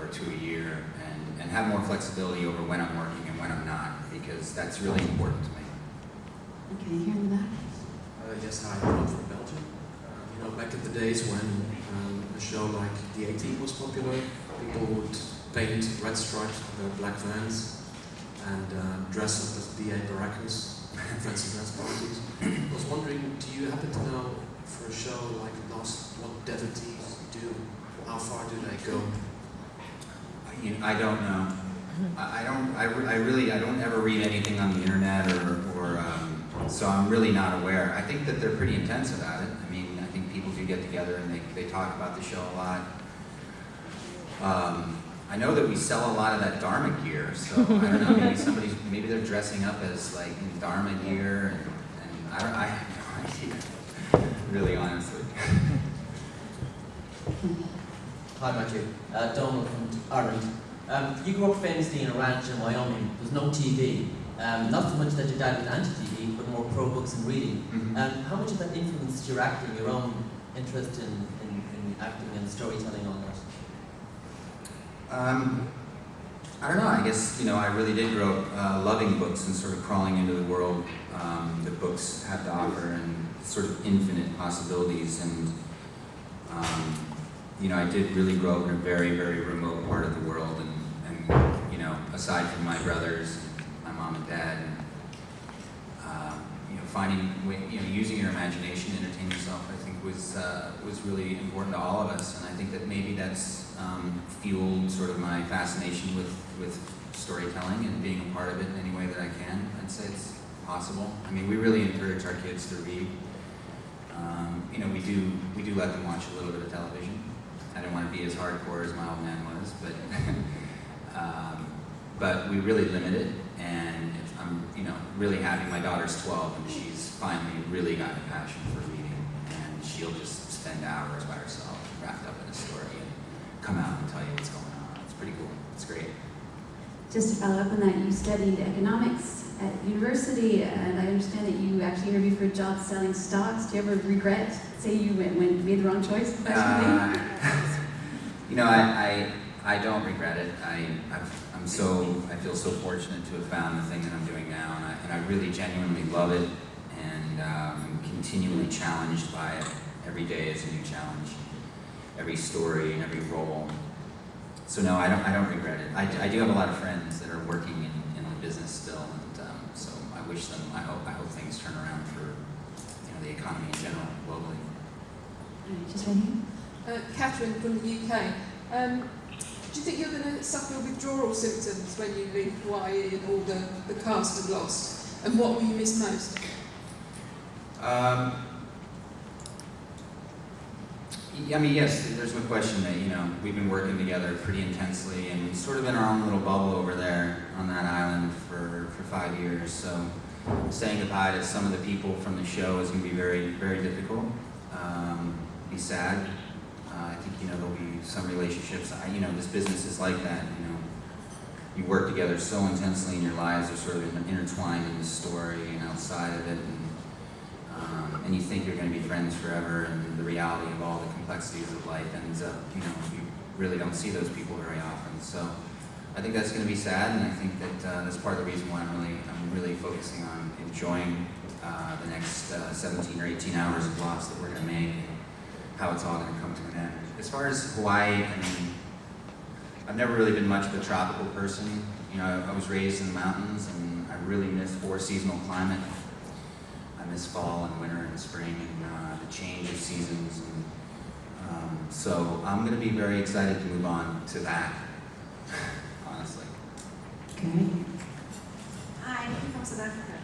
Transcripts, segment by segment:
or 2 a year, and have more flexibility over when I'm working and when I'm not, because that's really important to me. Okay, here in the back. Yes, hi, I'm from Belgium. You know, back in the days when a show like The A-Team was popular, people would paint red stripes on their black vans and dress up as DA Barrackers at fancy dress parties. I was wondering, do you happen to know, for a show like Lost, what devotees do? How far do they go? I don't know. I don't ever read anything on the internet so I'm really not aware. I think that they're pretty intense about it. I mean, I think people do get together and they talk about the show a lot. I know that we sell a lot of that Dharma gear, so I don't know, maybe they're dressing up as like in Dharma gear, and I have no idea, really honestly. Hi Matthew, Donald from Ireland. You grew up famously in a ranch in Wyoming. There's no TV. Not so much that your dad was anti-TV, but more pro-books and reading. Mm-hmm. How much of that influenced your acting, your own interest in acting and storytelling on that? I don't know, I guess, I really did grow up loving books and sort of crawling into the world that books have to offer, and sort of infinite possibilities, and I did really grow up in a very, very remote part of the world, and aside from my brothers, my mom and dad, and finding, using your imagination to entertain yourself, I think was really important to all of us, and I think that maybe that's fueled sort of my fascination with storytelling and being a part of it in any way that I can. I'd say it's possible. I mean, we really encourage our kids to read. We do let them watch a little bit of television. I don't want to be as hardcore as my old man was, but we really limit it, and I'm really happy. My daughter's 12, and she's finally really got a passion for reading, and she'll just spend hours by herself wrapped up in a story and come out and tell you what's going on. It's pretty cool. It's great. Just to follow up on that, you studied economics at university, and I understand that you actually interviewed for a job selling stocks. Do you ever regret, say you made the wrong choice professionally? I don't regret it. I feel so fortunate to have found the thing that I'm doing now, and I really genuinely love it, and I'm continually challenged by it. Every day is a new challenge, every story and every role. So no, I don't regret it. I do have a lot of friends that are working in the business still, and so I wish them. I hope things turn around for the economy in general globally. All right, just right here. Catherine from the UK. Do you think you're going to suffer withdrawal symptoms when you leave Hawaii and all the cast have lost? And what will you miss most? Yes, there's no question that, we've been working together pretty intensely and sort of in our own little bubble over there on that island for 5 years. So saying goodbye to some of the people from the show is going to be very, very difficult. Be sad. I think, there'll be some relationships. This business is like that. You work together so intensely, and your lives are sort of intertwined in the story and outside of it, and you think you're going to be friends forever, and the reality of all the complexities of life ends up, you really don't see those people very often. So I think that's going to be sad, and I think that that's part of the reason why I'm really focusing on enjoying the next 17 or 18 hours of Lost that we're going to make, and how it's all going to come to an end. As far as Hawaii, I've never really been much of a tropical person. I was raised in the mountains, and I really miss 4 seasonal climate. I miss fall and winter and spring and the change of seasons. And, so I'm going to be very excited to move on to that, honestly. Okay. Hi, I'm from South Africa.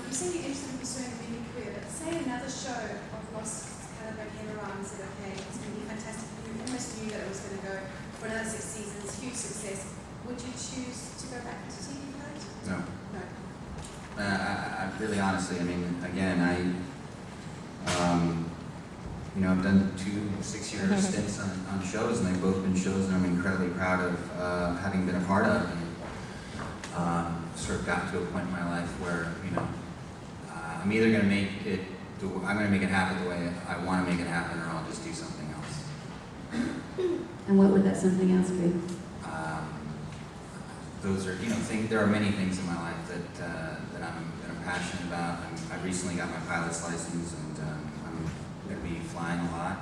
You seem to be interested in pursuing a movie career, but say another show of Lost caliber came around and said, okay, it's going to be fantastic. You almost knew that it was going to go for another 6 seasons, huge success. Would you choose to go back into TV for that? No. No. I really honestly, again, I've done 2 6-year stints on shows, and they've both been shows that I'm incredibly proud of having been a part of, and sort of got to a point in my life where, I'm either going to make it happen the way I want to make it happen, or I'll just do something else. And what would that something else be? Those are, there are many things in my life that I'm passionate about. I recently got my pilot's license, and I'm going to be flying a lot.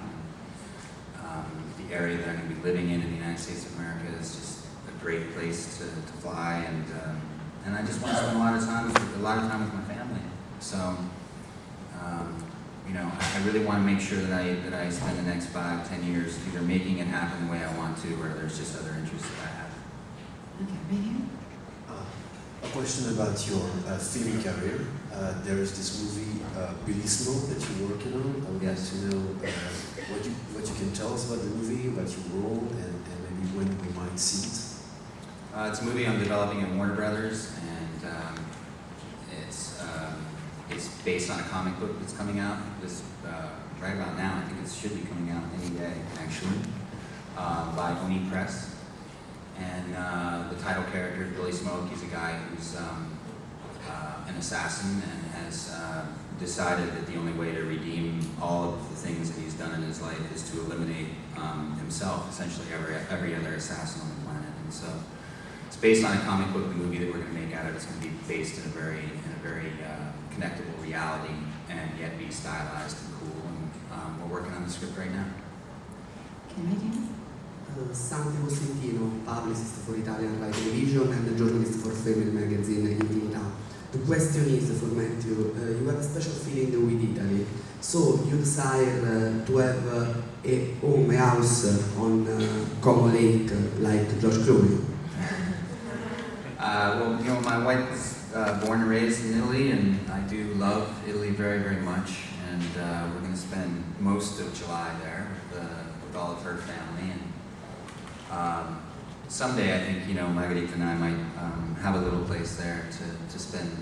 The area that I'm going to be living in the United States of America is just a great place to fly, and I just want to spend a lot of time with my family. So, I really want to make sure that I spend the next 5-10 years either making it happen the way I want to, or there's just other interests that I have. Okay, right here. A question about your film career. There is this movie, Bellissimo, that you're working on. I would like to know what you can tell us about the movie, about your role, and maybe when we might see it. It's a movie I'm developing at Warner Brothers, and it's based on a comic book that's coming out right about now. I think it should be coming out any day, actually, by Oni Press. And the title character is Billy Smoke. He's a guy who's an assassin and has decided that the only way to redeem all of the things that he's done in his life is to eliminate himself, essentially every other assassin on the planet. And so it's based on a comic book. The movie that we're going to make out of it's going to be based in a very connectable reality, and yet be stylized and cool. And we're working on the script right now. Okay, right here. Santi Cosentino, publicist for Italian Rai Television and journalist for Female Magazine Intimità. The question is for Matthew, you have a special feeling with Italy, so you desire to have a house on Como Lake like George Clooney? Well, my wife was born and raised in Italy, and I do love Italy very, very much. And we're going to spend most of July there with all of her family. And someday, I think, Margarita and I might have a little place there to spend